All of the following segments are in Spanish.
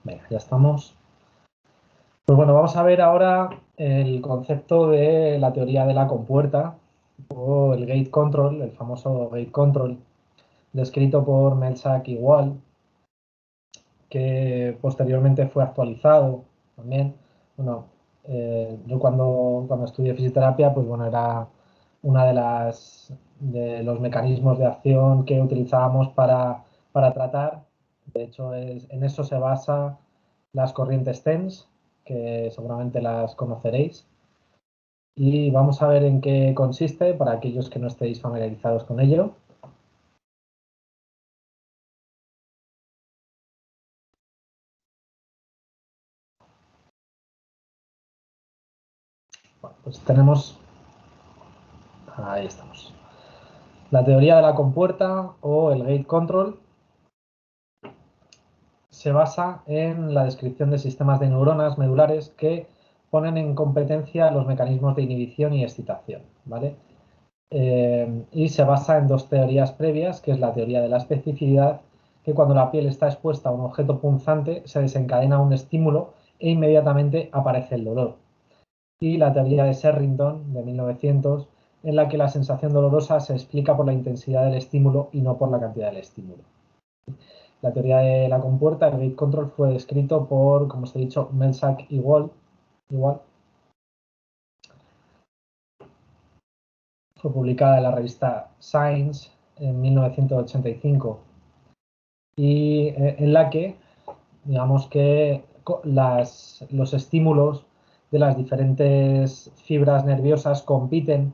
Venga, ya estamos. Pues bueno, vamos a ver ahora el concepto de la teoría de la compuerta o el gate control, el famoso gate control, descrito por Melchak y Wall, que posteriormente fue actualizado también. Bueno, yo cuando estudié fisioterapia, pues bueno, era una de los mecanismos de acción que utilizábamos para tratar. De hecho, en eso se basa las corrientes TENS, que seguramente las conoceréis. Y vamos a ver en qué consiste para aquellos que no estéis familiarizados con ello. Bueno, pues tenemos, ahí estamos. La teoría de la compuerta o el gate control se basa en la descripción de sistemas de neuronas medulares que ponen en competencia los mecanismos de inhibición y excitación, ¿vale? Y se basa en dos teorías previas, que es la teoría de la especificidad, que cuando la piel está expuesta a un objeto punzante se desencadena un estímulo e inmediatamente aparece el dolor. Y la teoría de Sherrington, de 1900, en la que la sensación dolorosa se explica por la intensidad del estímulo y no por la cantidad del estímulo. La teoría de la compuerta, el gate control, fue descrito por, como os he dicho, Melchak y Wall. Igual. Fue publicada en la revista Science en 1985 y en la que, digamos que los estímulos de las diferentes fibras nerviosas compiten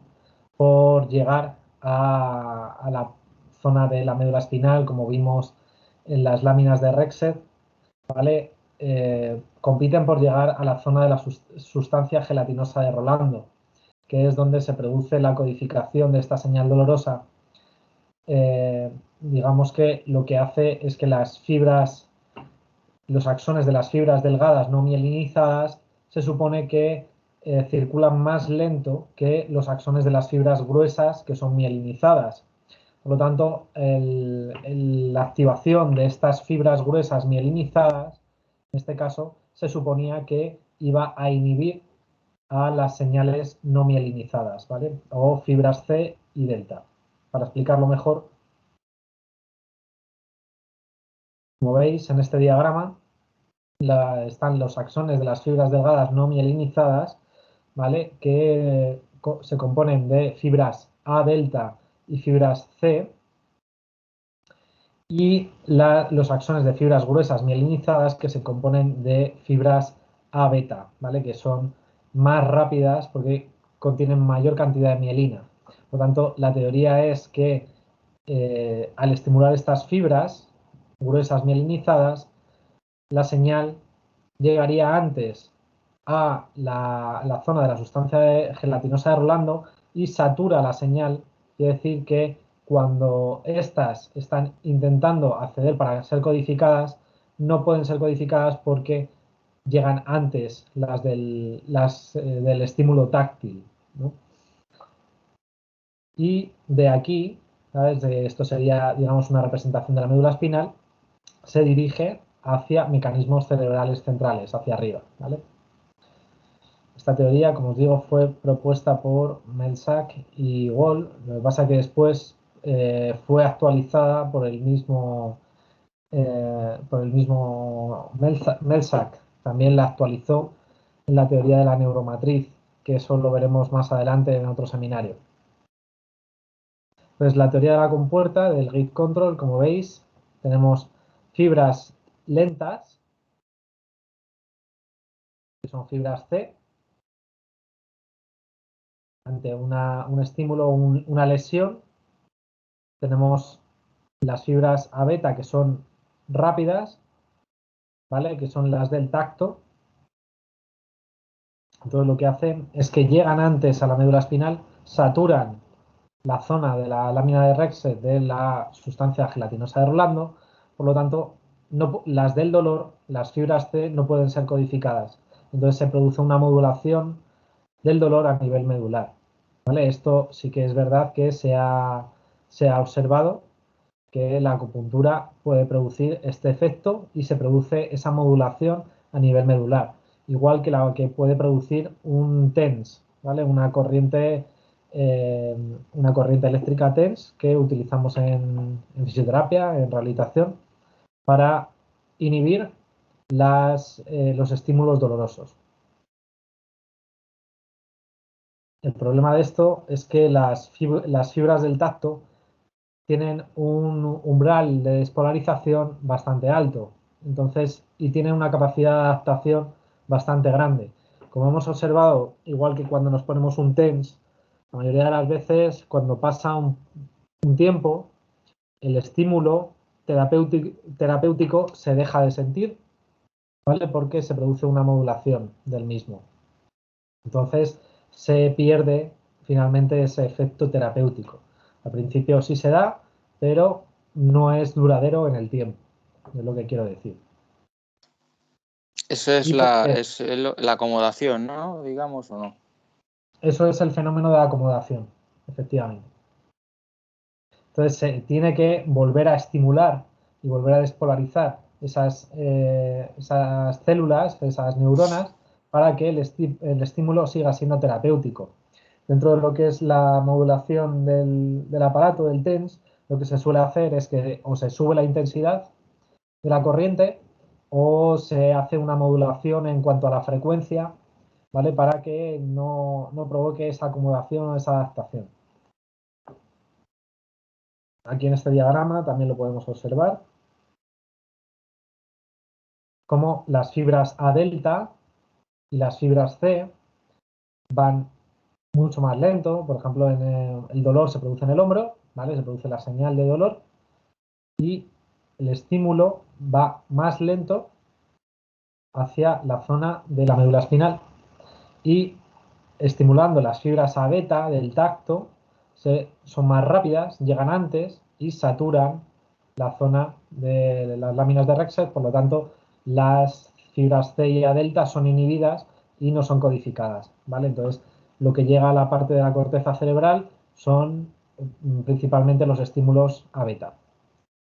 por llegar a la zona de la médula espinal, como vimos en las láminas de Rexed, ¿vale? Compiten por llegar a la zona de la sustancia gelatinosa de Rolando, que es donde se produce la codificación de esta señal dolorosa. Digamos que lo que hace es que las fibras, los axones de las fibras delgadas no mielinizadas, se supone que circulan más lento que los axones de las fibras gruesas que son mielinizadas. Por lo tanto, la activación de estas fibras gruesas mielinizadas, en este caso, se suponía que iba a inhibir a las señales no mielinizadas, ¿vale? O fibras C y delta. Para explicarlo mejor, como veis en este diagrama, están los axones de las fibras delgadas no mielinizadas, ¿vale? Que se componen de fibras A delta y fibras C, y los axones de fibras gruesas mielinizadas que se componen de fibras A beta, ¿vale? Que son más rápidas porque contienen mayor cantidad de mielina. Por lo tanto, la teoría es que al estimular estas fibras gruesas mielinizadas, la señal llegaría antes a la zona de la sustancia gelatinosa de Rolando y satura la señal, quiere decir que cuando estas están intentando acceder para ser codificadas, no pueden ser codificadas porque llegan antes del estímulo táctil, ¿no? Y de aquí, ¿sabes? Esto sería, digamos, una representación de la médula espinal, se dirige hacia mecanismos cerebrales centrales, hacia arriba, ¿vale? Esta teoría, como os digo, fue propuesta por Melchak y Wall. Lo que pasa es que después fue actualizada por el mismo Melchak. También la actualizó en la teoría de la neuromatriz, que eso lo veremos más adelante en otro seminario. Entonces, la teoría de la compuerta, del gate control, como veis, tenemos fibras lentas, que son fibras C, ante un estímulo, una lesión. Tenemos las fibras A beta, que son rápidas, ¿vale? Que son las del tacto. Entonces lo que hacen es que llegan antes a la médula espinal, saturan la zona de la lámina de Rexed de la sustancia gelatinosa de Rolando, por lo tanto, las del dolor, las fibras C, no pueden ser codificadas. Entonces se produce una modulación del dolor a nivel medular, ¿vale? Esto sí que es verdad que se ha observado que la acupuntura puede producir este efecto y se produce esa modulación a nivel medular, igual que la que puede producir un TENS, ¿vale? Una corriente eléctrica TENS que utilizamos en fisioterapia, en rehabilitación, para inhibir los estímulos dolorosos. El problema de esto es que las fibras del tacto tienen un umbral de despolarización bastante alto, entonces, y tienen una capacidad de adaptación bastante grande. Como hemos observado, igual que cuando nos ponemos un TENS, la mayoría de las veces, cuando pasa un tiempo, el estímulo terapéutico se deja de sentir, ¿vale? Porque se produce una modulación del mismo. Entonces, se pierde finalmente ese efecto terapéutico. Al principio sí se da, pero no es duradero en el tiempo, es lo que quiero decir. Eso es ¿Y por qué? la acomodación, ¿no? Digamos, ¿o no? Eso es el fenómeno de la acomodación, efectivamente. Entonces se tiene que volver a estimular y volver a despolarizar esas células, esas neuronas, para que el estímulo siga siendo terapéutico. Dentro de lo que es la modulación del aparato, del TENS, lo que se suele hacer es que o se sube la intensidad de la corriente o se hace una modulación en cuanto a la frecuencia, ¿vale? Para que no provoque esa acomodación o esa adaptación. Aquí en este diagrama también lo podemos observar, como las fibras A delta y las fibras C van mucho más lento. Por ejemplo, el dolor se produce en el hombro, ¿vale? Se produce la señal de dolor y el estímulo va más lento hacia la zona de la médula espinal y estimulando las fibras A beta del tacto son más rápidas, llegan antes y saturan la zona de las láminas de Rexet, por lo tanto las fibras C y A delta son inhibidas y no son codificadas, ¿vale? Entonces lo que llega a la parte de la corteza cerebral son principalmente los estímulos A beta.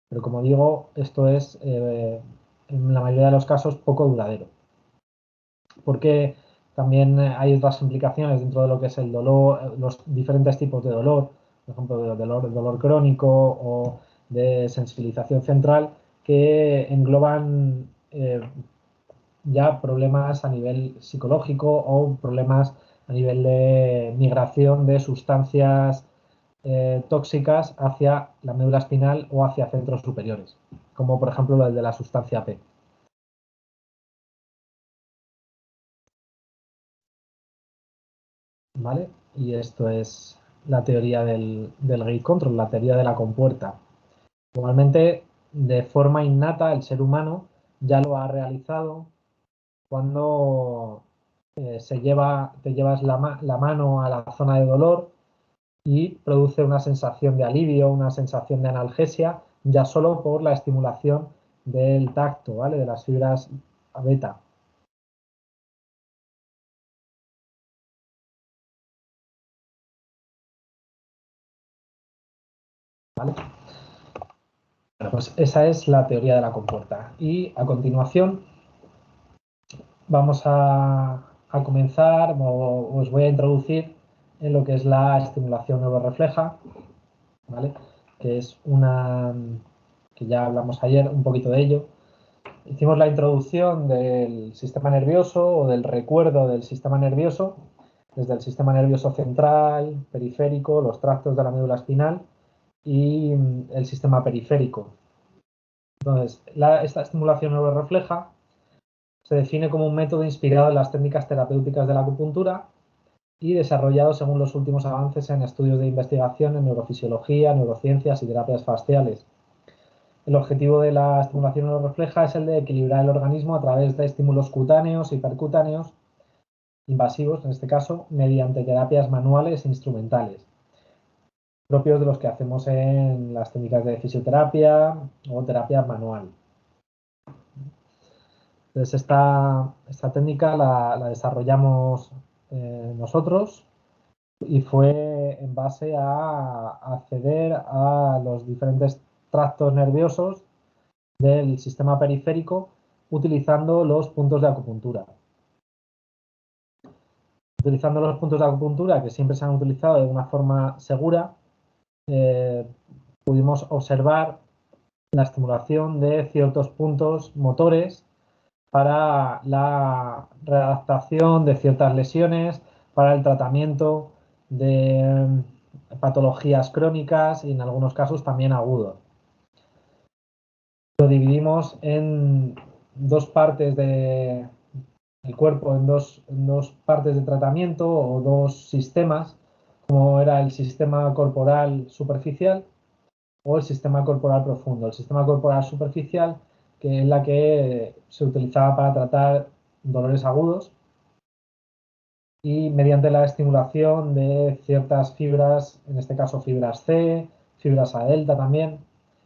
Pero como digo, esto es en la mayoría de los casos poco duradero. Porque también hay otras implicaciones dentro de lo que es el dolor, los diferentes tipos de dolor, por ejemplo, de dolor crónico o de sensibilización central, que engloban ya problemas a nivel psicológico o problemas a nivel de migración de sustancias tóxicas hacia la médula espinal o hacia centros superiores, como por ejemplo el de la sustancia P. ¿Vale? Y esto es la teoría del gate control, la teoría de la compuerta. Igualmente, de forma innata, el ser humano ya lo ha realizado cuando te llevas la mano a la zona de dolor y produce una sensación de alivio, una sensación de analgesia, ya solo por la estimulación del tacto, ¿vale? De las fibras beta. ¿Vale? Bueno, pues esa es la teoría de la compuerta. Y a continuación vamos a comenzar, o os voy a introducir en lo que es la estimulación neurorefleja, ¿vale? Que es que ya hablamos ayer un poquito de ello. Hicimos la introducción del sistema nervioso o del recuerdo del sistema nervioso, desde el sistema nervioso central, periférico, los tractos de la médula espinal y el sistema periférico. Entonces, esta estimulación neurorefleja se define como un método inspirado en las técnicas terapéuticas de la acupuntura y desarrollado según los últimos avances en estudios de investigación en neurofisiología, neurociencias y terapias fasciales. El objetivo de la estimulación neurorefleja es el de equilibrar el organismo a través de estímulos cutáneos y percutáneos invasivos, en este caso, mediante terapias manuales e instrumentales, propios de los que hacemos en las técnicas de fisioterapia o terapia manual. Entonces, esta técnica la desarrollamos nosotros y fue en base a acceder a los diferentes tractos nerviosos del sistema periférico utilizando los puntos de acupuntura. Utilizando los puntos de acupuntura que siempre se han utilizado de una forma segura, pudimos observar la estimulación de ciertos puntos motores para la readaptación de ciertas lesiones, para el tratamiento de patologías crónicas y en algunos casos también agudos. Lo dividimos en dos partes del cuerpo, en dos partes de tratamiento o dos sistemas, como era el sistema corporal superficial o el sistema corporal profundo. El sistema corporal superficial, que es la que se utilizaba para tratar dolores agudos y mediante la estimulación de ciertas fibras, en este caso fibras C, fibras A delta también,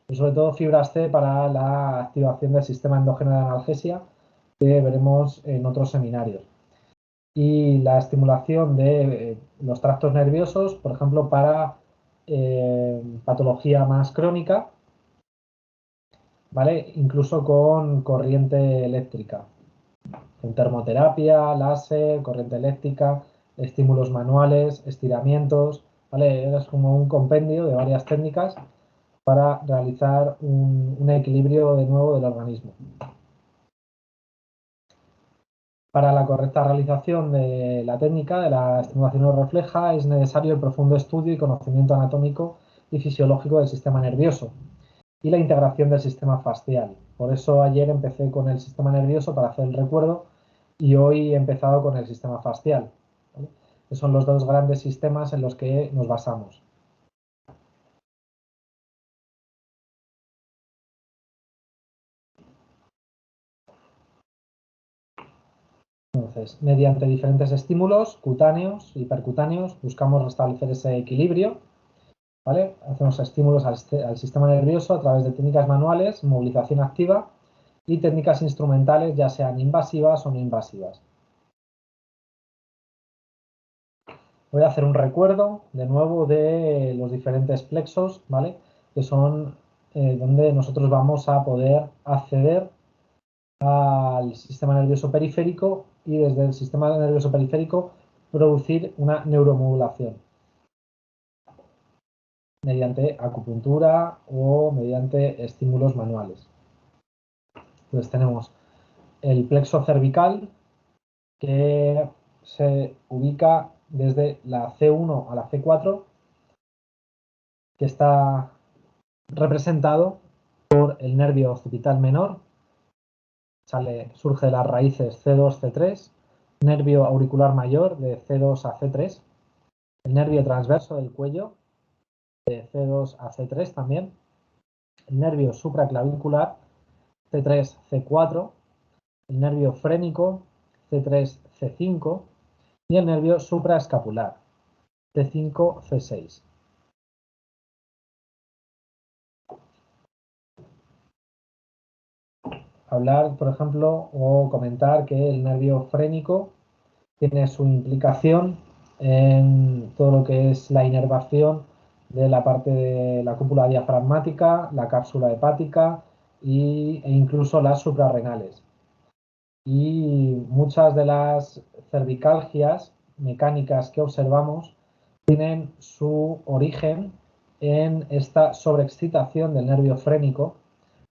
y sobre todo fibras C para la activación del sistema endógeno de analgesia, que veremos en otros seminarios. Y la estimulación de los tractos nerviosos, por ejemplo, para patología más crónica, ¿vale? Incluso con corriente eléctrica, con termoterapia, láser, corriente eléctrica, estímulos manuales, estiramientos, ¿vale? Es como un compendio de varias técnicas para realizar un equilibrio de nuevo del organismo. Para la correcta realización de la técnica de la estimulación refleja es necesario el profundo estudio y conocimiento anatómico y fisiológico del sistema nervioso y la integración del sistema fascial. Por eso ayer empecé con el sistema nervioso para hacer el recuerdo y hoy he empezado con el sistema fascial, ¿vale? Que son los dos grandes sistemas en los que nos basamos. Entonces, mediante diferentes estímulos cutáneos y percutáneos buscamos restablecer ese equilibrio, ¿vale? Hacemos estímulos al sistema nervioso a través de técnicas manuales, movilización activa y técnicas instrumentales, ya sean invasivas o no invasivas. Voy a hacer un recuerdo de nuevo de los diferentes plexos, ¿vale? Que son donde nosotros vamos a poder acceder al sistema nervioso periférico y desde el sistema nervioso periférico producir una neuromodulación mediante acupuntura o mediante estímulos manuales. Entonces tenemos el plexo cervical que se ubica desde la C1 a la C4, que está representado por el nervio occipital menor, surge de las raíces C2, C3, nervio auricular mayor de C2 a C3, el nervio transverso del cuello de C2 a C3 también, el nervio supraclavicular C3, C4, el nervio frénico C3, C5 y el nervio supraescapular C5, C6. Hablar, por ejemplo, o comentar que el nervio frénico tiene su implicación en todo lo que es la inervación de la parte de la cúpula diafragmática, la cápsula hepática e incluso las suprarrenales. Y muchas de las cervicalgias mecánicas que observamos tienen su origen en esta sobreexcitación del nervio frénico,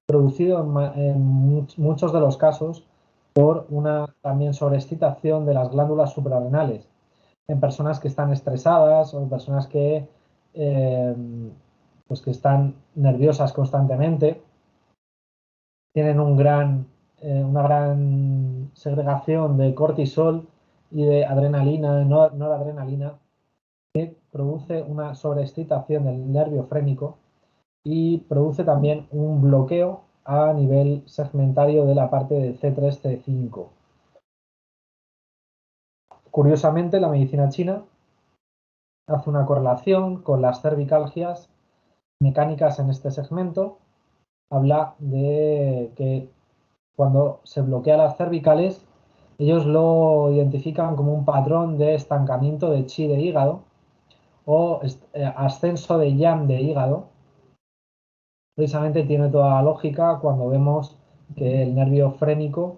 producido en muchos de los casos por una también sobreexcitación de las glándulas suprarrenales en personas que están estresadas o personas que, pues que están nerviosas constantemente, tienen una gran segregación de cortisol y de adrenalina, noradrenalina, que produce una sobreexcitación del nervio frénico y produce también un bloqueo a nivel segmentario de la parte de C3, C5. Curiosamente, la medicina china hace una correlación con las cervicalgias mecánicas en este segmento. Habla de que cuando se bloquea las cervicales, ellos lo identifican como un patrón de estancamiento de chi de hígado o ascenso de yang de hígado, precisamente tiene toda la lógica cuando vemos que el nervio frénico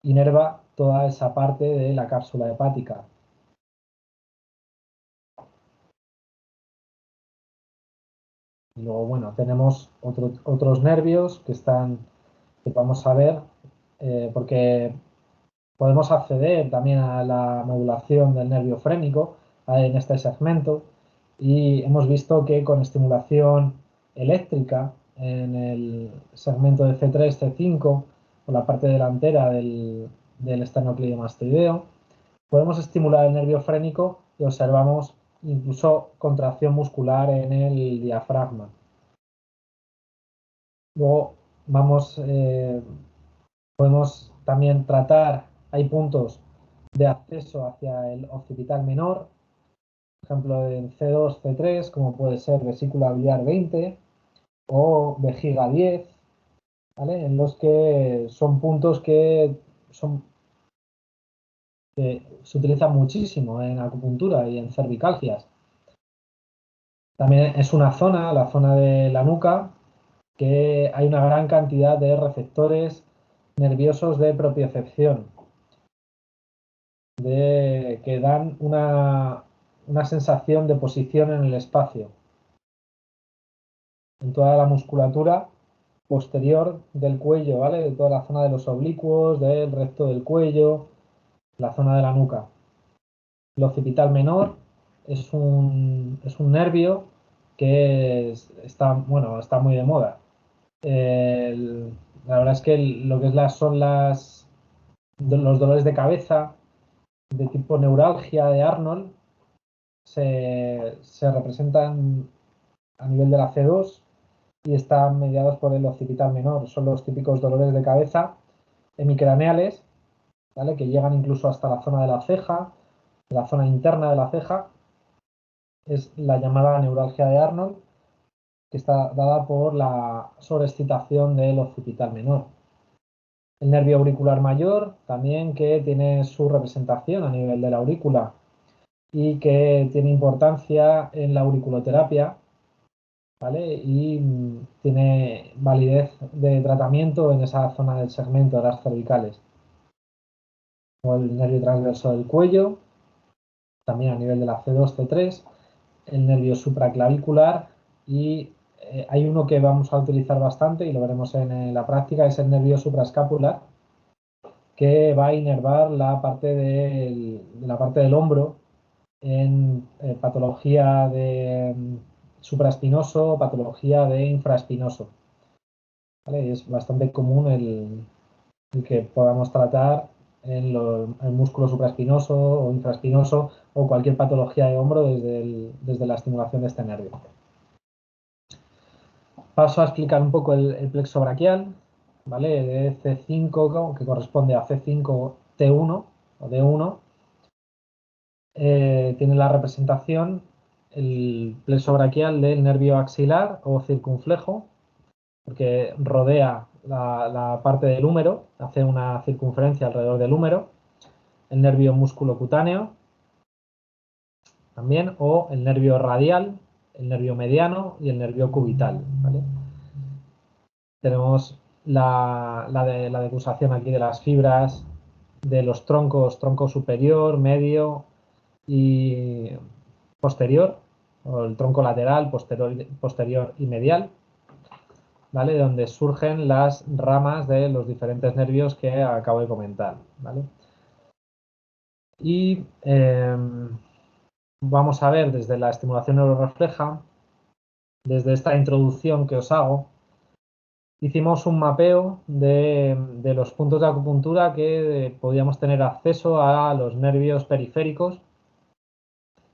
inerva toda esa parte de la cápsula hepática. Y luego, bueno, tenemos otros nervios que vamos a ver, porque podemos acceder también a la modulación del nervio frénico en este segmento, y hemos visto que con estimulación eléctrica en el segmento de C3, C5, por la parte delantera del esternocleidomastoideo, podemos estimular el nervio frénico y observamos incluso contracción muscular en el diafragma. Luego podemos también tratar, hay puntos de acceso hacia el occipital menor, por ejemplo en C2, C3, como puede ser vesícula biliar 20 o vejiga 10, ¿vale? En los que son puntos que se utilizan muchísimo en acupuntura y en cervicalgias. También es una zona, la zona de la nuca, que hay una gran cantidad de receptores nerviosos de propiocepción, que dan una sensación de posición en el espacio. En toda la musculatura posterior del cuello, ¿vale? De toda la zona de los oblicuos, del recto del cuello, la zona de la nuca. El occipital menor es un nervio que está muy de moda. La verdad es que lo que son los dolores de cabeza de tipo neuralgia de Arnold se representan a nivel de la C2 y están mediados por el occipital menor. Son los típicos dolores de cabeza hemicraneales, ¿vale? Que llegan incluso hasta la zona de la ceja, la zona interna de la ceja. Es la llamada neuralgia de Arnold, que está dada por la sobreexcitación del occipital menor. El nervio auricular mayor también, que tiene su representación a nivel de la aurícula y que tiene importancia en la auriculoterapia, ¿vale? Y tiene validez de tratamiento en esa zona del segmento de las cervicales. O el nervio transverso del cuello, también a nivel de la C2, C3, el nervio supraclavicular, y hay uno que vamos a utilizar bastante y lo veremos en la práctica, es el nervio supraescapular, que va a inervar la parte del hombro en patología de supraespinoso, patología de infraespinoso, ¿vale? Es bastante común el que podamos tratar en el músculo supraespinoso o infraespinoso o cualquier patología de hombro desde la estimulación de este nervio. Paso a explicar un poco el plexo braquial, ¿vale? De C5, que corresponde a C5T1 o D1. Tiene la representación el plexo braquial del nervio axilar o circunflejo, porque rodea la parte del húmero, hace una circunferencia alrededor del húmero, el nervio musculocutáneo también, o el nervio radial, el nervio mediano y el nervio cubital, ¿vale? Tenemos la decusación aquí de las fibras de los troncos, tronco superior, medio y posterior, o el tronco lateral, posterior y medial, ¿vale? Donde surgen las ramas de los diferentes nervios que acabo de comentar, ¿vale? Y vamos a ver desde la estimulación neurorefleja, desde esta introducción que os hago, hicimos un mapeo de los puntos de acupuntura que podíamos tener acceso a los nervios periféricos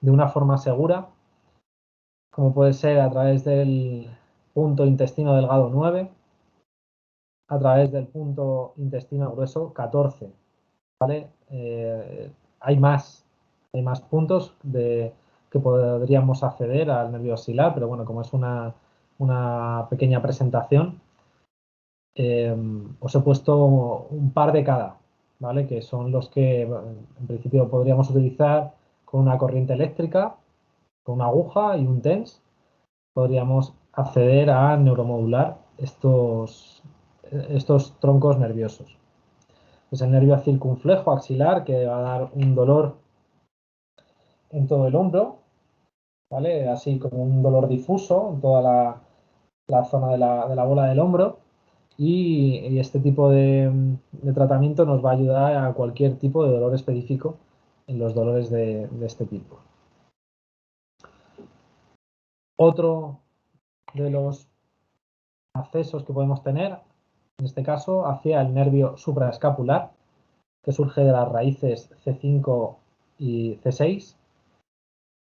de una forma segura, como puede ser a través del punto intestino delgado 9, a través del punto intestino grueso 14, ¿vale? Hay más puntos que podríamos acceder al nervio axilar, pero bueno, como es una pequeña presentación, os he puesto un par de cada, ¿vale? Que son los que en principio podríamos utilizar con una corriente eléctrica, con una aguja y un TENS. Podríamos acceder a neuromodular estos troncos nerviosos. Es el nervio circunflejo axilar, que va a dar un dolor en todo el hombro, ¿vale? Así como un dolor difuso en toda la zona de la bola del hombro. Y este tipo de tratamiento nos va a ayudar a cualquier tipo de dolor específico en los dolores de este tipo. Otro de los accesos que podemos tener, en este caso, hacia el nervio supraescapular, que surge de las raíces C5 y C6.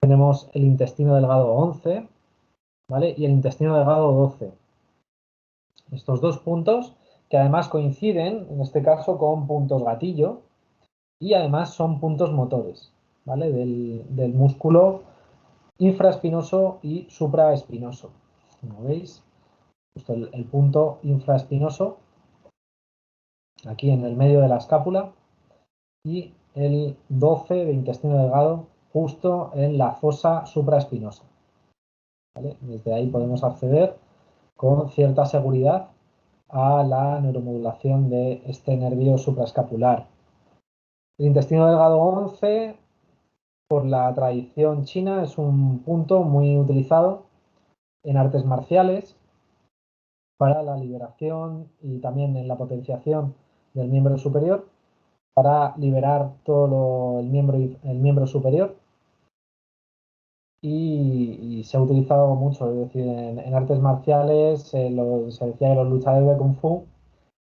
Tenemos el intestino delgado 11, ¿vale? Y el intestino delgado 12. Estos dos puntos que además coinciden, en este caso, con puntos gatillo y además son puntos motores, ¿vale? Del músculo infraespinoso y supraespinoso. Como veis, justo el punto infraespinoso aquí en el medio de la escápula y el 12 de intestino delgado justo en la fosa supraespinosa. ¿Vale? Desde ahí podemos acceder con cierta seguridad a la neuromodulación de este nervio supraescapular. El intestino delgado 11, por la tradición china, es un punto muy utilizado en artes marciales para la liberación y también en la potenciación del miembro superior, para liberar todo el miembro superior. Y se ha utilizado mucho, es decir, en artes marciales se decía que los luchadores de Kung Fu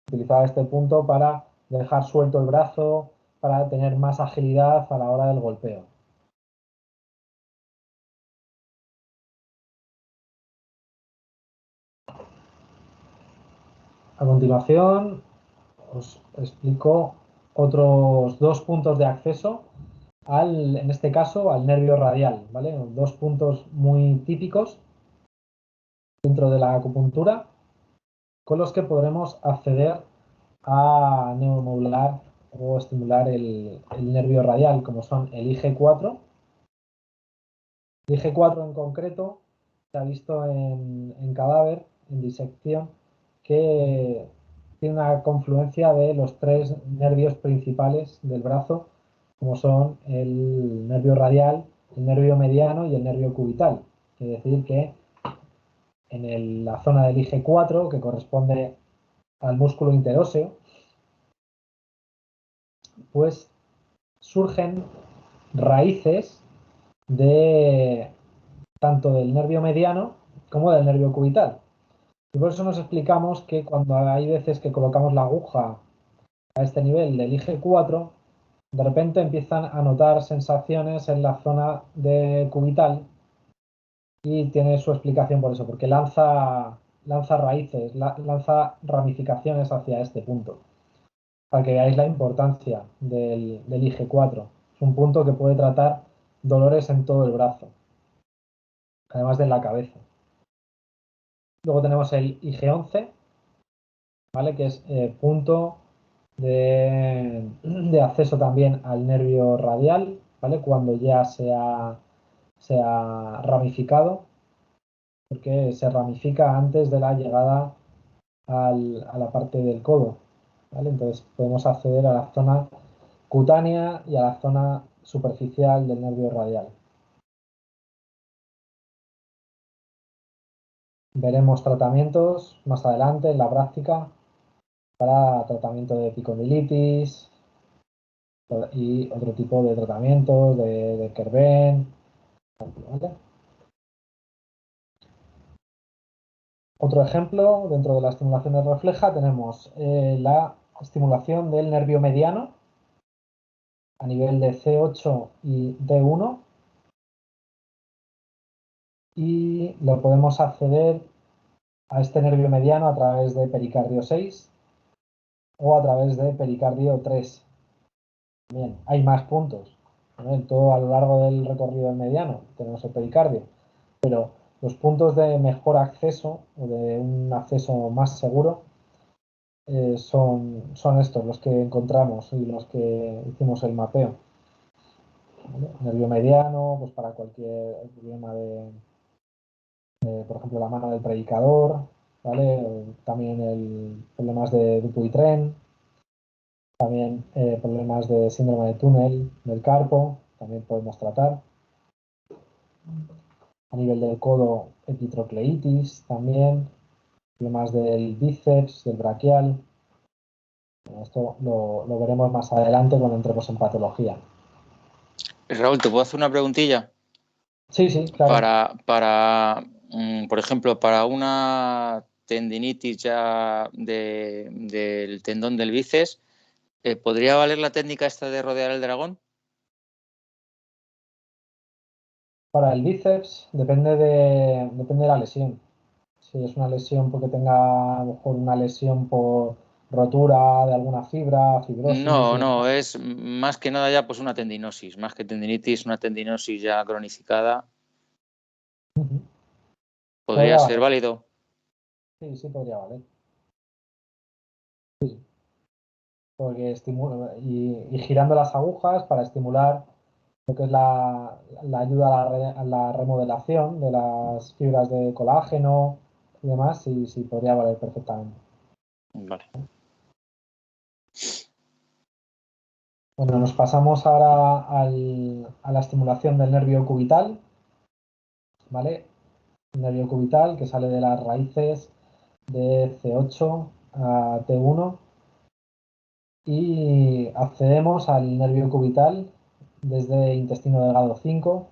utilizaban este punto para dejar suelto el brazo, para tener más agilidad a la hora del golpeo. A continuación os explico otros dos puntos de acceso en este caso, al nervio radial, ¿vale? Dos puntos muy típicos dentro de la acupuntura con los que podremos acceder a neuromodular o estimular el nervio radial, como son el IG4. El IG4 en concreto se ha visto en cadáver, en disección, que tiene una confluencia de los tres nervios principales del brazo, como son el nervio radial, el nervio mediano y el nervio cubital. Es decir, que en la zona del IG4, que corresponde al músculo interóseo, pues surgen raíces de tanto del nervio mediano como del nervio cubital. Y por eso nos explicamos que cuando hay veces que colocamos la aguja a este nivel del IG4, de repente empiezan a notar sensaciones en la zona de cubital y tiene su explicación por eso, porque lanza raíces, lanza ramificaciones hacia este punto. Para que veáis la importancia del IG4. Es un punto que puede tratar dolores en todo el brazo, además de en la cabeza. Luego tenemos el IG11, ¿vale? Que es punto de acceso también al nervio radial, ¿vale? Cuando ya se ha ramificado, porque se ramifica antes de la llegada a la parte del codo, ¿vale? Entonces podemos acceder a la zona cutánea y a la zona superficial del nervio radial. Veremos tratamientos más adelante en la práctica para tratamiento de epicondilitis y otro tipo de tratamientos de Kerben, ¿vale? Otro ejemplo, dentro de la estimulación de refleja, tenemos la estimulación del nervio mediano a nivel de C8 y D1 y lo podemos acceder a este nervio mediano a través de pericardio 6 o a través de pericardio 3. Bien, hay más puntos. En todo a lo largo del recorrido del mediano tenemos el pericardio, pero los puntos de mejor acceso o de un acceso más seguro son estos los que encontramos y los que hicimos el mapeo. ¿Vale? Nervio mediano, pues para cualquier problema de por ejemplo, la mano del predicador, ¿vale? También problemas de Dupuytren, también problemas de síndrome de túnel del carpo, también podemos tratar. A nivel del codo, epitrocleitis también, problemas del bíceps, del braquial. Bueno, esto lo veremos más adelante cuando entremos en patología. Raúl, ¿te puedo hacer una preguntilla? Sí, sí, claro. Por ejemplo, para una tendinitis ya del tendón del bíceps, ¿podría valer la técnica esta de rodear el dragón? Para el bíceps depende de la lesión. Si es una lesión porque tenga a lo mejor una lesión por rotura de alguna fibra, fibrosis y No, demás. no, es más que nada ya pues una tendinosis, más que tendinitis, una tendinosis ya cronificada. Ujú. ¿Podría Podría ser valer. válido? Sí, sí, podría valer. Sí, sí. Porque estimula y girando las agujas para estimular lo que es la ayuda a la remodelación de las fibras de colágeno y demás, sí, sí, podría valer perfectamente. Vale. Bueno, nos pasamos ahora a la estimulación del nervio cubital, ¿vale? El nervio cubital que sale de las raíces de C8 a T1 y accedemos al nervio cubital desde intestino delgado 5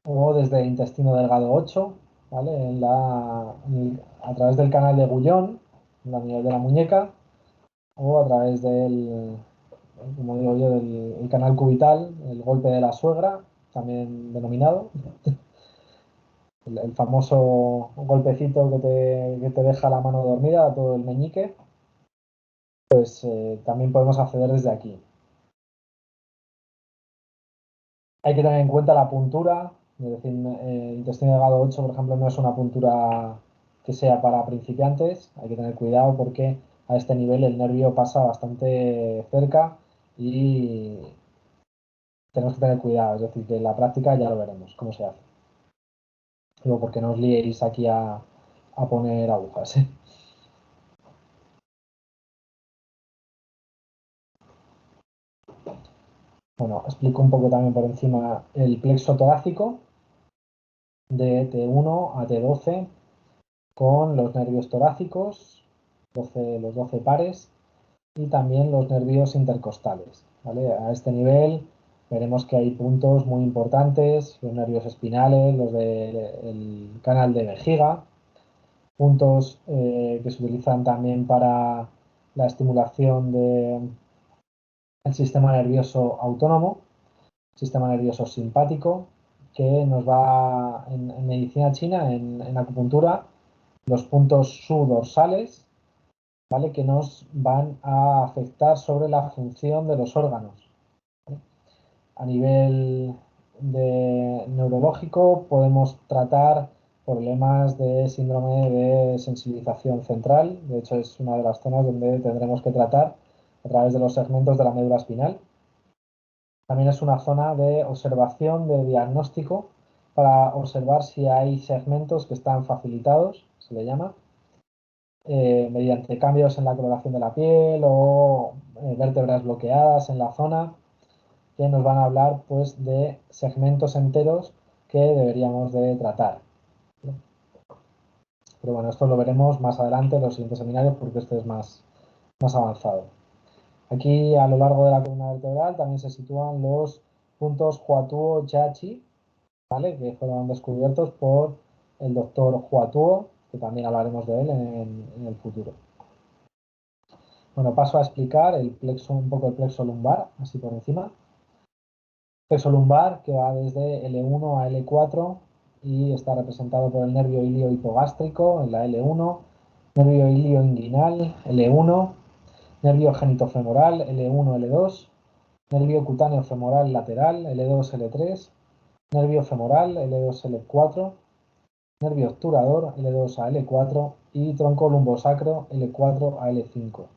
o desde intestino delgado 8, ¿vale? A través del canal de Gullón, a nivel de la muñeca, o a través como digo yo, del el canal cubital, el golpe de la suegra, también denominado, el famoso golpecito que te deja la mano dormida, todo el meñique, pues también podemos acceder desde aquí. Hay que tener en cuenta la puntura, es decir, intestino delgado 8, por ejemplo, no es una puntura que sea para principiantes, hay que tener cuidado porque a este nivel el nervio pasa bastante cerca y tenemos que tener cuidado, es decir, que en la práctica ya lo veremos cómo se hace. Digo, porque no os liéis aquí a poner agujas. Bueno, explico un poco también por encima el plexo torácico de T1 a T12 con los nervios torácicos, los 12 pares, y también los nervios intercostales. ¿Vale? A este nivel veremos que hay puntos muy importantes, los nervios espinales, los del canal de vejiga, puntos que se utilizan también para la estimulación del sistema nervioso autónomo, sistema nervioso simpático, que nos va en medicina china, en acupuntura, los puntos subdorsales, ¿vale? Que nos van a afectar sobre la función de los órganos. ¿Vale? A nivel neurológico podemos tratar problemas de síndrome de sensibilización central. De hecho, es una de las zonas donde tendremos que tratar a través de los segmentos de la médula espinal. También es una zona de observación, de diagnóstico, para observar si hay segmentos que están facilitados, se le llama, mediante cambios en la coloración de la piel o vértebras bloqueadas en la zona, que nos van a hablar pues de segmentos enteros que deberíamos de tratar. Pero bueno, esto lo veremos más adelante en los siguientes seminarios porque esto es más avanzado. Aquí a lo largo de la columna vertebral también se sitúan los puntos Huatuo-Yachi, ¿vale? Que fueron descubiertos por el doctor Huatuo, que también hablaremos de él en el futuro. Bueno, paso a explicar un poco el plexo lumbar, así por encima. Plexo lumbar que va desde L1 a L4 y está representado por el nervio ilio hipogástrico en la L1, nervio ilio inguinal L1, nervio genitofemoral L1, L2, nervio cutáneo femoral lateral L2, L3, nervio femoral L2, L4, nervio obturador L2 a L4 y tronco lumbosacro L4 a L5.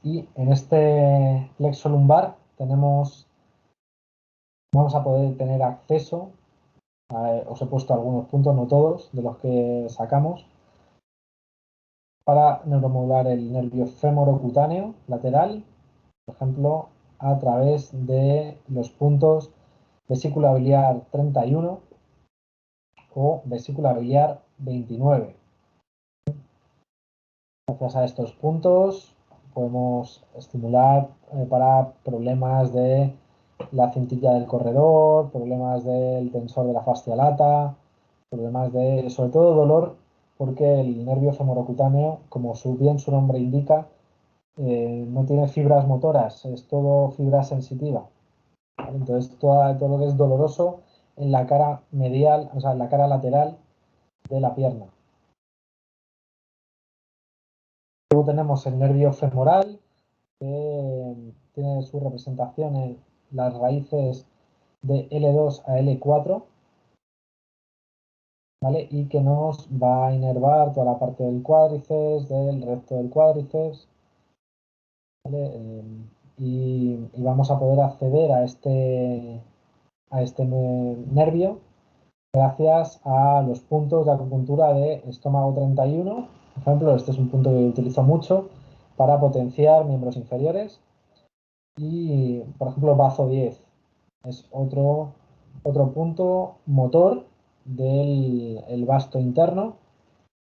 Y en este plexo lumbar tenemos vamos a poder tener acceso, os he puesto algunos puntos, no todos, de los que sacamos, para neuromodular el nervio femorocutáneo lateral, por ejemplo, a través de los puntos vesícula biliar 31 o vesícula biliar 29. Gracias a estos puntos podemos estimular para problemas de la cintilla del corredor, problemas del tensor de la fascia lata, problemas de, sobre todo, dolor, porque el nervio femorocutáneo, como bien su nombre indica, no tiene fibras motoras, es todo fibra sensitiva. ¿Vale? Entonces, todo lo que es doloroso en la cara medial, o sea, en la cara lateral de la pierna. Luego tenemos el nervio femoral, que tiene su representación en las raíces de L2 a L4, ¿vale? Y que nos va a inervar toda la parte del cuádriceps, del recto del cuádriceps, ¿vale? Y vamos a poder acceder a este nervio gracias a los puntos de acupuntura de estómago 31. Por ejemplo, este es un punto que utilizo mucho para potenciar miembros inferiores. Y, por ejemplo, bazo 10 es otro punto motor del vasto interno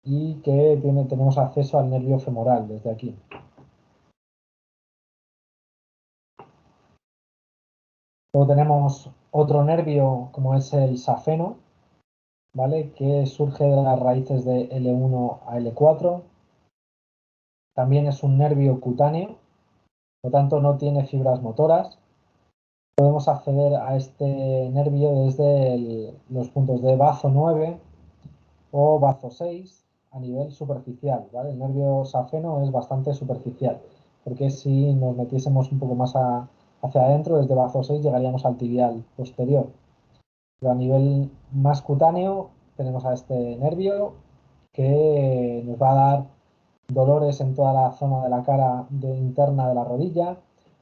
y que tenemos acceso al nervio femoral desde aquí. Luego tenemos otro nervio como es el safeno, ¿vale? Que surge de las raíces de L1 a L4. También es un nervio cutáneo, por lo tanto no tiene fibras motoras. Podemos acceder a este nervio desde los puntos de bazo 9 o bazo 6 a nivel superficial, ¿vale? El nervio safeno es bastante superficial, porque si nos metiésemos un poco más hacia adentro, desde bazo 6 llegaríamos al tibial posterior. Pero a nivel más cutáneo tenemos a este nervio que nos va a dar dolores en toda la zona de la cara interna de la rodilla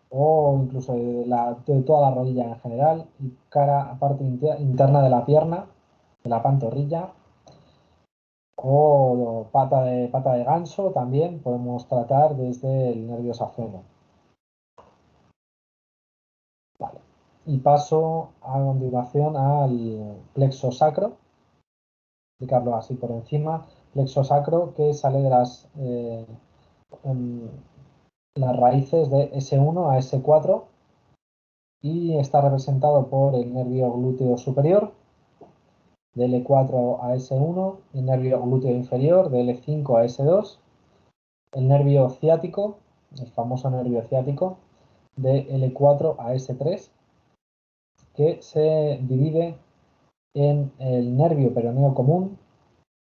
o incluso de toda la rodilla en general y parte interna de la pierna, de la pantorrilla o pata de ganso también podemos tratar desde el nervio safeno. Vale. Y paso a continuación al plexo sacro, explicarlo así por encima. Plexo sacro que sale de las raíces de S1 a S4 y está representado por el nervio glúteo superior de L4 a S1, el nervio glúteo inferior de L5 a S2, el nervio ciático, el famoso nervio ciático, de L4 a S3, que se divide en el nervio peroneo común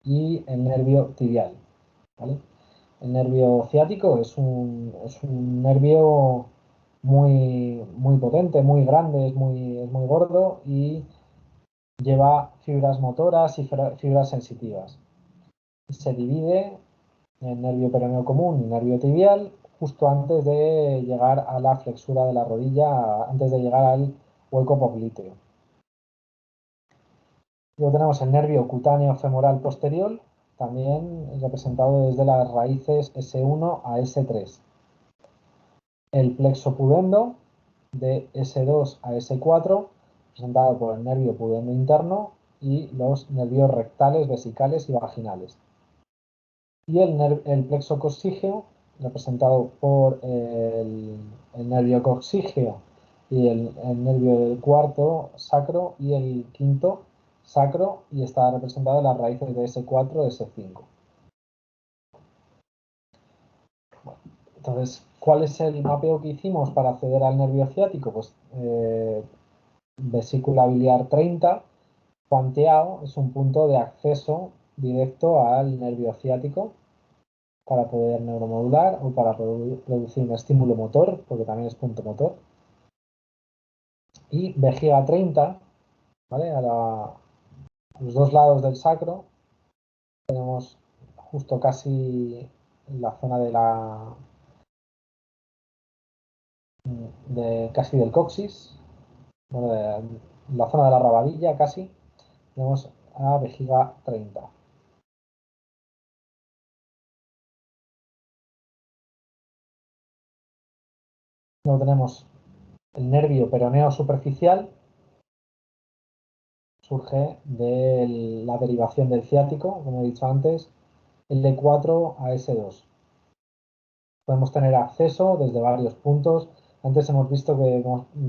y el nervio tibial. ¿Vale? El nervio ciático es un nervio muy potente, muy grande, es muy gordo y lleva fibras motoras y fibras sensitivas. Se divide en nervio peroneo común y nervio tibial justo antes de llegar a la flexura de la rodilla, antes de llegar al hueco popliteo. Luego tenemos el nervio cutáneo femoral posterior, también representado desde las raíces S1 a S3. El plexo pudendo de S2 a S4, representado por el nervio pudendo interno y los nervios rectales, vesicales y vaginales. Y el plexo coxígeo, representado por el nervio coxígeo y el nervio del cuarto sacro y el quinto sacro, y está representado en las raíces de S4 y S5. Bueno, entonces, ¿cuál es el mapeo que hicimos para acceder al nervio ciático? Pues vesícula biliar 30, cuanteado, es un punto de acceso directo al nervio ciático para poder neuromodular o para producir un estímulo motor, porque también es punto motor. Y vejiga 30, ¿vale? A los dos lados del sacro tenemos justo casi en la zona casi del coxis, Bueno, en la zona de la rabadilla casi, tenemos a vejiga 30. Luego tenemos el nervio peroneo superficial, surge de la derivación del ciático, como he dicho antes, L4 a S2. Podemos tener acceso desde varios puntos. Antes hemos visto que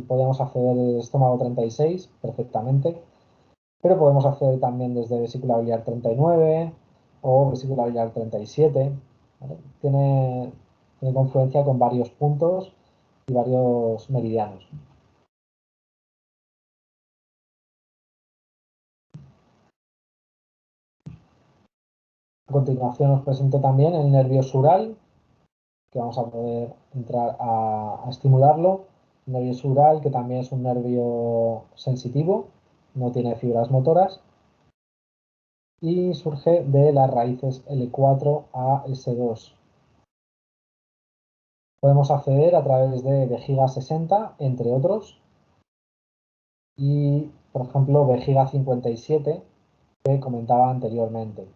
podíamos acceder del estómago 36 perfectamente, pero podemos acceder también desde vesícula biliar 39 o vesícula biliar 37. ¿Vale? Tiene confluencia con varios puntos y varios meridianos. A continuación os presento también el nervio sural, que vamos a poder entrar a estimularlo. El nervio sural, que también es un nervio sensitivo, no tiene fibras motoras, y surge de las raíces L4 a S2. Podemos acceder a través de vejiga 60, entre otros, y, por ejemplo, vejiga 57, que comentaba anteriormente.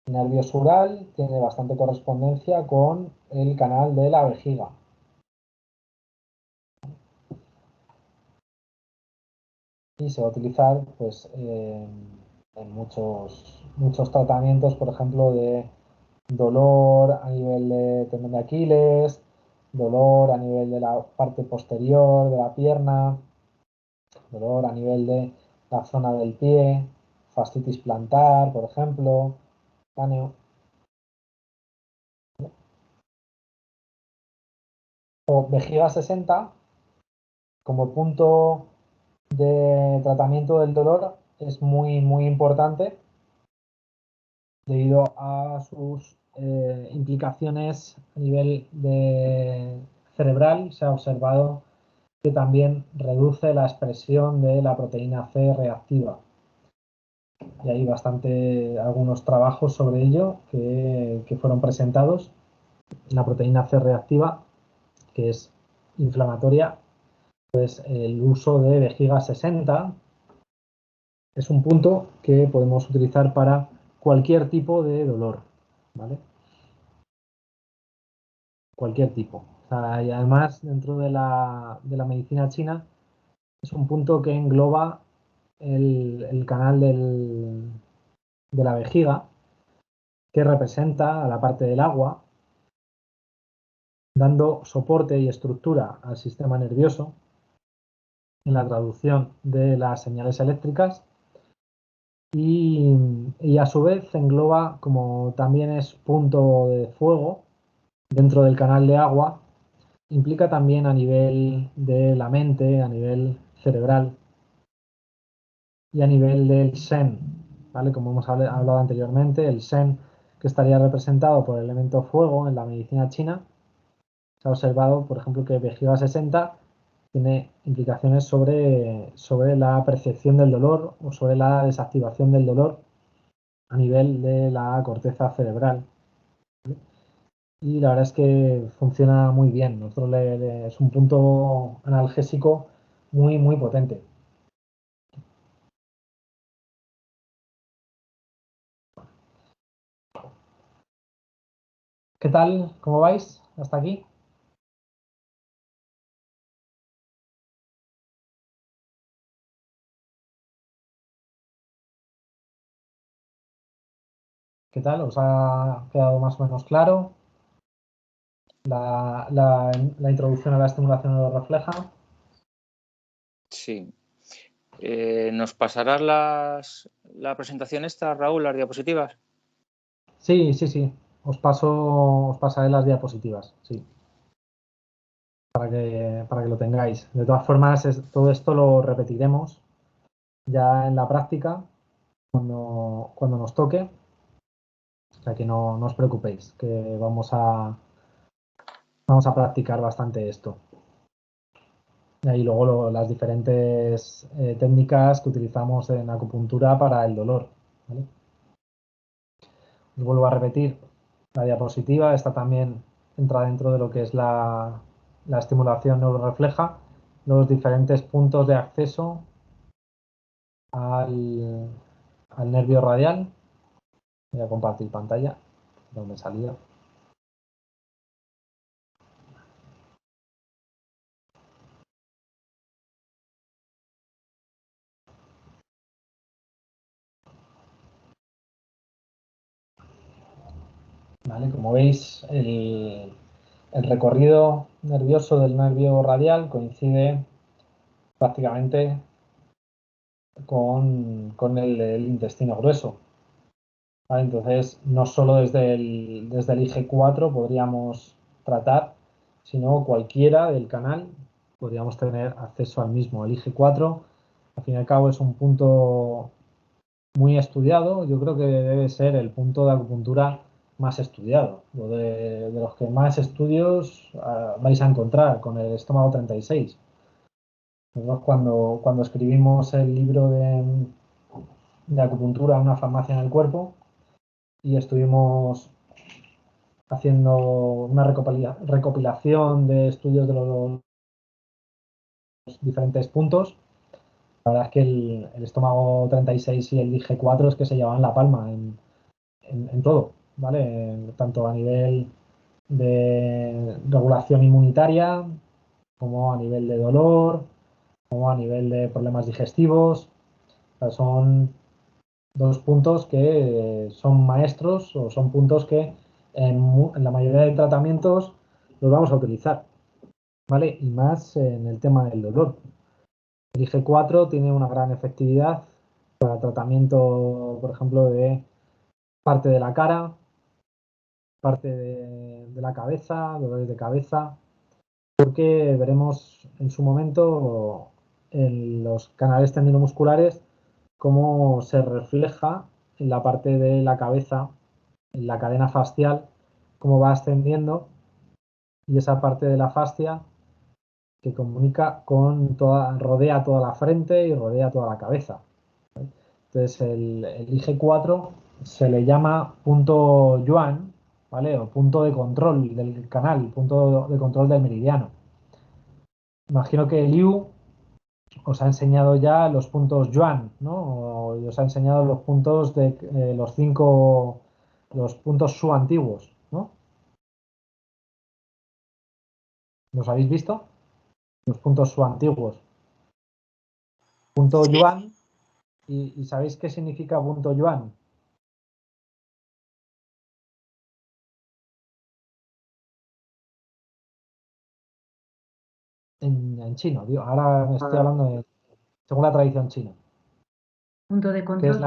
El nervio sural tiene bastante correspondencia con el canal de la vejiga. Y se va a utilizar pues, en muchos tratamientos, por ejemplo, de dolor a nivel de tendón de Aquiles, dolor a nivel de la parte posterior de la pierna, dolor a nivel de la zona del pie, fascitis plantar, por ejemplo, cáneo. O vejiga 60 como punto de tratamiento del dolor es muy importante debido a sus implicaciones a nivel cerebral. Se ha observado que también reduce la expresión de la proteína C reactiva. Y hay algunos trabajos sobre ello que fueron presentados. La proteína C reactiva, que es inflamatoria, pues el uso de vejiga 60 es un punto que podemos utilizar para cualquier tipo de dolor, ¿vale? Cualquier tipo. O sea, y además, dentro de la medicina china, es un punto que engloba el canal de la vejiga, que representa a la parte del agua, dando soporte y estructura al sistema nervioso en la traducción de las señales eléctricas y a su vez engloba, como también es punto de fuego dentro del canal de agua, implica también a nivel de la mente, a nivel cerebral y a nivel del Shen, ¿vale? Como hemos hablado anteriormente, el Shen, que estaría representado por el elemento fuego en la medicina china, se ha observado, por ejemplo, que vejiga 60 tiene implicaciones sobre la percepción del dolor o sobre la desactivación del dolor a nivel de la corteza cerebral. Y la verdad es que funciona muy bien. Es un punto analgésico muy potente. ¿Qué tal? ¿Cómo vais? ¿Hasta aquí? ¿Qué tal? ¿Os ha quedado más o menos claro la introducción a la estimulación neurorefleja? Sí. ¿Nos pasarás la presentación esta, Raúl, las diapositivas? Sí. Os pasaré las diapositivas, sí, para que lo tengáis. De todas formas, todo esto lo repetiremos ya en la práctica cuando nos toque. O sea que no os preocupéis, que vamos a practicar bastante esto. Y luego las diferentes técnicas que utilizamos en acupuntura para el dolor. ¿Vale? Os vuelvo a repetir, la diapositiva, esta también entra dentro de lo que es la estimulación neurorefleja los diferentes puntos de acceso al nervio radial. Voy a compartir pantalla, donde he salido. ¿Vale? Como veis, el recorrido nervioso del nervio radial coincide prácticamente con el intestino grueso. ¿Vale? Entonces, no solo desde el IG4 podríamos tratar, sino cualquiera del canal podríamos tener acceso al mismo. El IG4, al fin y al cabo, es un punto muy estudiado. Yo creo que debe ser el punto de acupuntura más estudiado, de los que más estudios vais a encontrar con el estómago 36. Nosotros cuando escribimos el libro de acupuntura, una farmacia en el cuerpo, y estuvimos haciendo una recopilación de estudios de los diferentes puntos. La verdad es que el estómago 36 y el IG4 es que se llevaban la palma en todo, ¿vale? Tanto a nivel de regulación inmunitaria, como a nivel de dolor, como a nivel de problemas digestivos. O sea, son dos puntos que son maestros o son puntos que en la mayoría de tratamientos los vamos a utilizar, ¿vale? Y más en el tema del dolor. El IG4 tiene una gran efectividad para tratamiento, por ejemplo, de parte de la cara, parte de la cabeza, dolores de cabeza, porque veremos en su momento en los canales tendinomusculares cómo se refleja en la parte de la cabeza, en la cadena fascial, cómo va ascendiendo, y esa parte de la fascia que comunica con rodea toda la frente y rodea toda la cabeza. Entonces el IG4 se le llama punto Yuan, ¿vale? O punto de control del canal, punto de control del meridiano. Imagino que Liu os ha enseñado ya los puntos Yuan, ¿no? Y os ha enseñado los puntos de los puntos Su antiguos, ¿no? ¿Los habéis visto? Los puntos Su antiguos. Punto Yuan, ¿y sabéis qué significa punto Yuan? En chino, digo, ahora me estoy hablando según la tradición china. Punto de ¿Qué es control.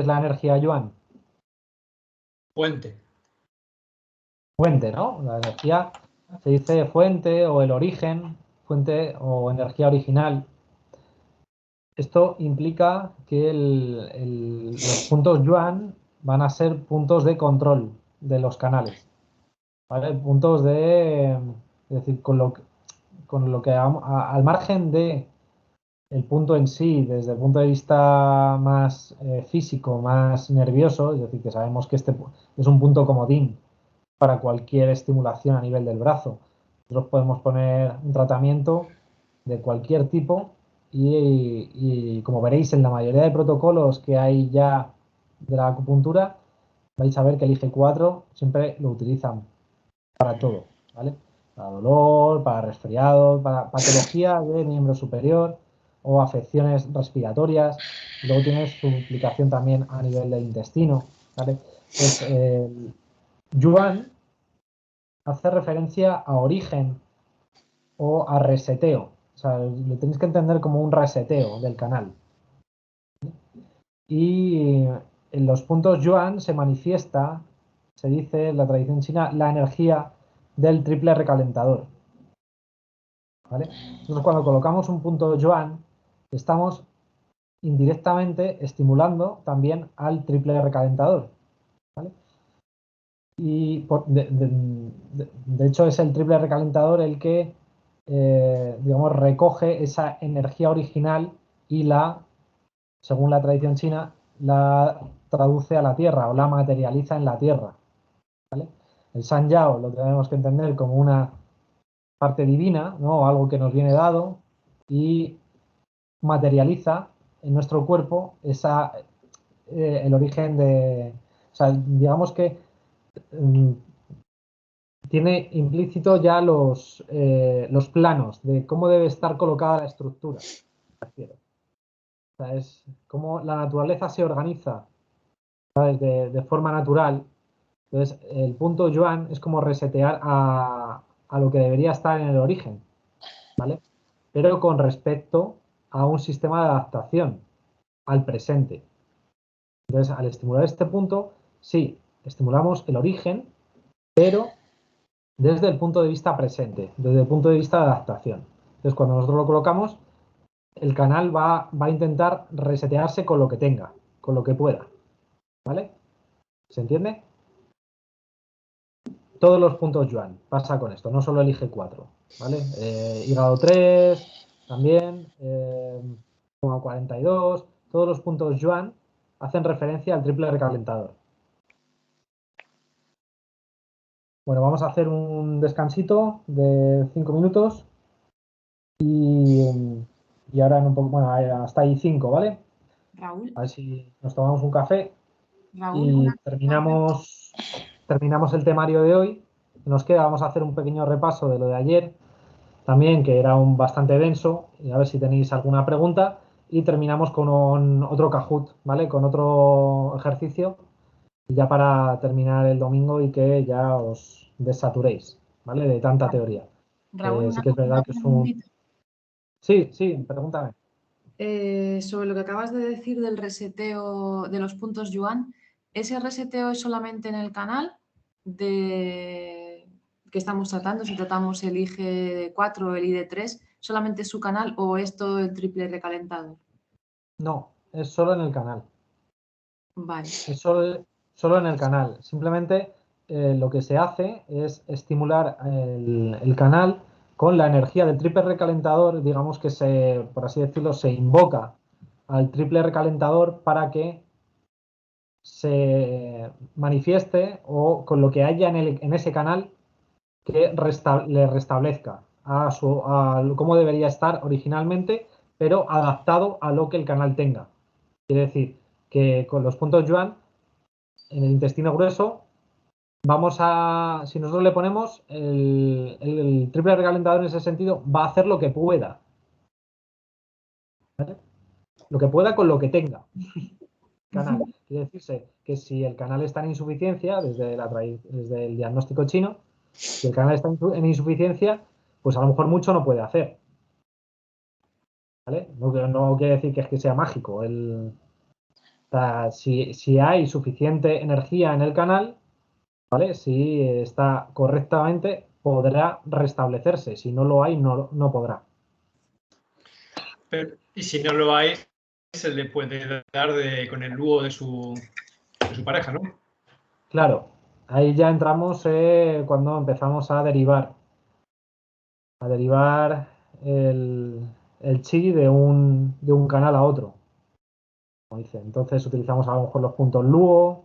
la energía Yuan? Fuente. Fuente, ¿no? La energía se dice fuente o el origen, fuente o energía original. Esto implica que los puntos Yuan van a ser puntos de control de los canales, ¿vale? Puntos es decir, con lo que al margen de el punto en sí, desde el punto de vista más físico, más nervioso, es decir, que sabemos que este es un punto comodín para cualquier estimulación a nivel del brazo. Nosotros podemos poner un tratamiento de cualquier tipo y como veréis en la mayoría de protocolos que hay ya de la acupuntura, vais a ver que el IG4 siempre lo utilizan para todo, ¿vale? Para dolor, para resfriado, para patología de miembro superior o afecciones respiratorias. Luego tiene su implicación también a nivel del intestino, ¿vale? Pues Yuan hace referencia a origen o a reseteo. O sea, lo tenéis que entender como un reseteo del canal. Y en los puntos Yuan se manifiesta, se dice en la tradición china, la energía del triple recalentador. ¿Vale? Entonces, cuando colocamos un punto Yuan, estamos indirectamente estimulando también al triple recalentador. ¿Vale? Y de hecho es el triple recalentador el que, digamos, recoge esa energía original y según la tradición china, la traduce a la tierra o la materializa en la tierra. ¿Vale? El San Yao lo tenemos que entender como una parte divina, ¿no? Algo que nos viene dado, y materializa en nuestro cuerpo el origen de... O sea, digamos que tiene implícito ya los planos de cómo debe estar colocada la estructura. O sea, es cómo la naturaleza se organiza, ¿sabes? De forma natural. Entonces, el punto Yuan es como resetear a lo que debería estar en el origen, ¿vale? Pero con respecto a un sistema de adaptación al presente. Entonces, al estimular este punto, sí, estimulamos el origen, pero desde el punto de vista presente, desde el punto de vista de adaptación. Entonces, cuando nosotros lo colocamos, el canal va a intentar resetearse con lo que tenga, con lo que pueda. ¿Vale? ¿Se entiende? Todos los puntos Yuan pasa con esto, no solo elige 4. ¿Vale? Hígado 3, también, 42, todos los puntos Yuan hacen referencia al triple recalentador. Bueno, vamos a hacer un descansito de 5 minutos y ahora en un poco, bueno, hasta ahí 5, ¿vale? Raúl, A ver si nos tomamos un café Raúl, y una- terminamos el temario de hoy. Nos queda, vamos a hacer un pequeño repaso de lo de ayer, también que era bastante denso, y a ver si tenéis alguna pregunta. Y terminamos con otro Kahoot, ¿vale? Con otro ejercicio, ya para terminar el domingo y que ya os desaturéis, ¿vale? De tanta teoría. Raúl, Sí que es verdad que es un... preguntita. Sí, pregúntame. Sobre lo que acabas de decir del reseteo de los puntos Yuan, ¿ese reseteo es solamente en el canal que estamos tratando? Si tratamos el IG4 o el ID3, ¿solamente es su canal o es todo el triple recalentado? No, es solo en el canal. Vale. Es solo en el canal. Simplemente lo que se hace es estimular el canal con la energía del triple recalentador, digamos que por así decirlo, se invoca al triple recalentador para que se manifieste o con lo que haya en ese canal que le restablezca a cómo debería estar originalmente, pero adaptado a lo que el canal tenga. Quiere decir que con los puntos Yuan en el intestino grueso, si nosotros le ponemos el triple recalentador en ese sentido, va a hacer lo que pueda. ¿Vale? Lo que pueda con lo que tenga. Canal. Quiere decirse que si el canal está en insuficiencia, desde el diagnóstico chino, si el canal está en insuficiencia, pues a lo mejor mucho no puede hacer. ¿Vale? No quiere decir que es que sea mágico. O sea, si hay suficiente energía en el canal, ¿vale? Si está correctamente, podrá restablecerse. Si no lo hay, no podrá. Y si no lo hay, se le puede dar con el luo de su pareja, ¿no? Claro, ahí ya entramos cuando empezamos a derivar el chi de un canal a otro. Como dice. Entonces utilizamos a lo mejor los puntos luo,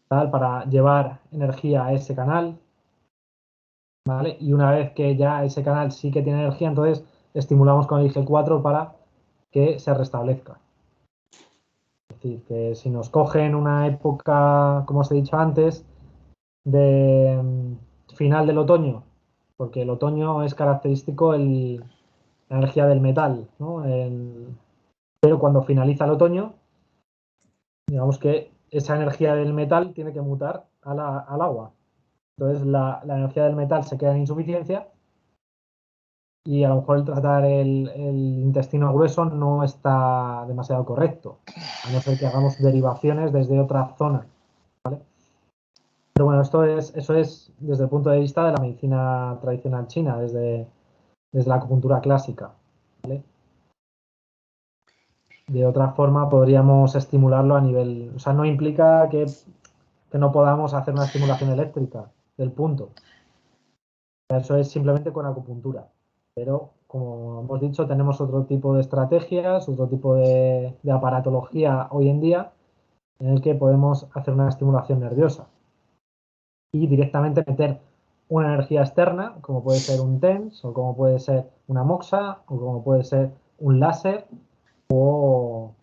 tal, para llevar energía a ese canal. ¿Vale? Y una vez que ya ese canal sí que tiene energía, entonces estimulamos con el IG4 para que se restablezca. Es decir, que si nos cogen una época, como os he dicho antes, de final del otoño, porque el otoño es característico la energía del metal, ¿no? Pero cuando finaliza el otoño, digamos que esa energía del metal tiene que mutar al agua. Entonces la energía del metal se queda en insuficiencia y a lo mejor el tratar el intestino grueso no está demasiado correcto, a no ser que hagamos derivaciones desde otra zona. ¿Vale? Pero bueno, eso es desde el punto de vista de la medicina tradicional china, desde la acupuntura clásica. ¿Vale? De otra forma podríamos estimularlo a nivel, o sea, no implica que no podamos hacer una estimulación eléctrica del punto. Eso es simplemente con acupuntura. Pero, como hemos dicho, tenemos otro tipo de estrategias, otro tipo de aparatología hoy en día en el que podemos hacer una estimulación nerviosa y directamente meter una energía externa, como puede ser un TENS, o como puede ser una MOXA, o como puede ser un láser, o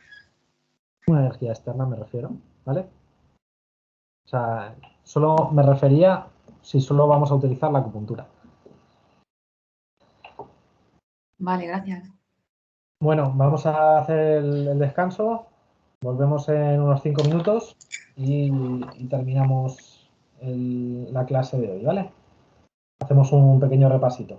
una energía externa me refiero, ¿vale? O sea, solo me refería si solo vamos a utilizar la acupuntura. Vale, gracias. Bueno, vamos a hacer el descanso. Volvemos en unos 5 minutos y terminamos la clase de hoy, ¿vale? Hacemos un pequeño repasito.